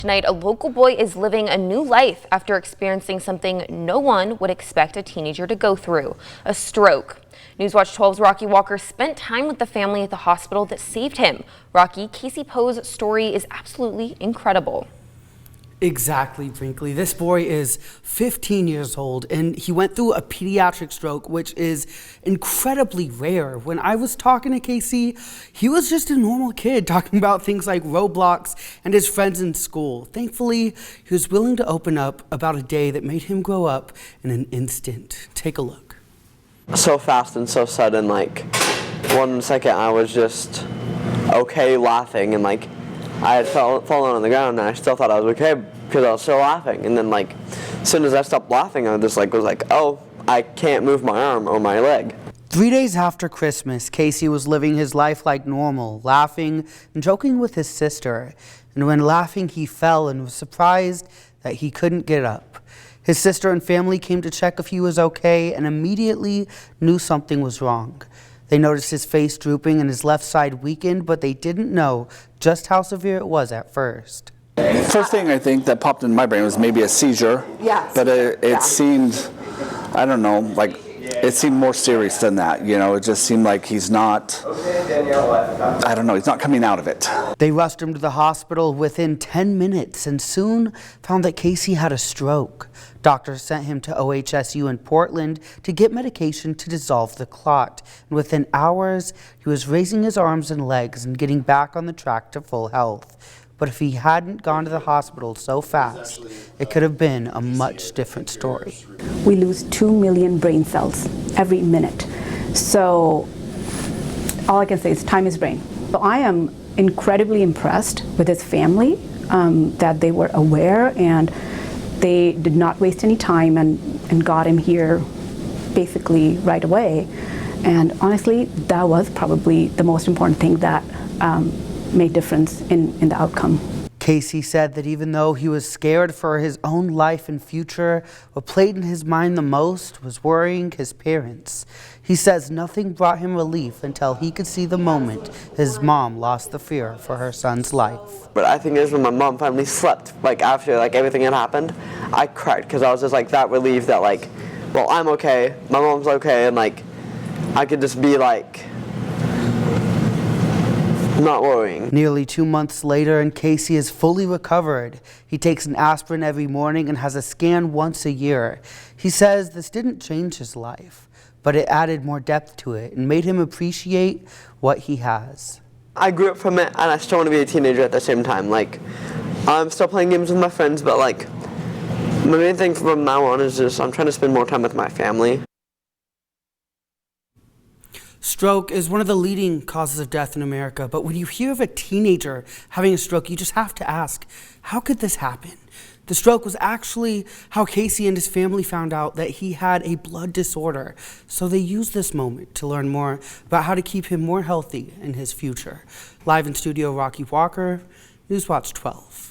Tonight, a local boy is living a new life after experiencing something no one would expect a teenager to go through, a stroke. Newswatch 12's Rocky Walker spent time with the family at the hospital that saved him. Rocky, Casey Poe's story is absolutely incredible. Exactly, Brinkley. This boy is 15 years old and he went through a pediatric stroke, which is incredibly rare. When I was talking to Casey, he was just a normal kid talking about things like Roblox and his friends in school. Thankfully, he was willing to open up about a day that made him grow up in an instant. Take a look. So fast and so sudden, like 1 second I was just okay laughing, and like I had fallen on the ground and I still thought I was okay because I was still laughing. And then like as soon as I stopped laughing, I just was like, oh, I can't move my arm or my leg. 3 days after Christmas, Casey was living his life like normal, laughing and joking with his sister. And when laughing, he fell and was surprised that he couldn't get up. His sister and family came to check if he was okay and immediately knew something was wrong. They noticed his face drooping and his left side weakened, but they didn't know just how severe it was at first. First thing I think that popped in my brain was maybe a seizure. Yes. But it seemed, I don't know, like it seemed more serious than that. You know, it just seemed like he's not, I don't know, he's not coming out of it. They rushed him to the hospital within 10 minutes and soon found that Casey had a stroke. Doctors sent him to OHSU in Portland to get medication to dissolve the clot. And within hours, he was raising his arms and legs and getting back on the track to full health. But if he hadn't gone to the hospital so fast, it could have been a much different story. We lose 2 million brain cells every minute. So all I can say is time is brain. But I am incredibly impressed with his family, that they were aware and they did not waste any time and got him here basically right away. And honestly, that was probably the most important thing that made difference in the outcome. Casey said that even though he was scared for his own life and future, what played in his mind the most was worrying his parents. He says nothing brought him relief until he could see the moment his mom lost the fear for her son's life. But I think it was when my mom finally slept, like after like everything had happened, I cried because I was just like that relieved that like, well, I'm okay, my mom's okay, and like I could just be like not worrying. Nearly 2 months later, and Casey is fully recovered. He takes an aspirin every morning and has a scan once a year. He says this didn't change his life, but it added more depth to it and made him appreciate what he has. I grew up from it, and I still want to be a teenager at the same time. Like, I'm still playing games with my friends, but like, my main thing from now on is just I'm trying to spend more time with my family. Stroke is one of the leading causes of death in America, but when you hear of a teenager having a stroke, you just have to ask, how could this happen? The stroke was actually how Casey and his family found out that he had a blood disorder, so they used this moment to learn more about how to keep him more healthy in his future. Live in studio, Rocky Walker, Newswatch 12.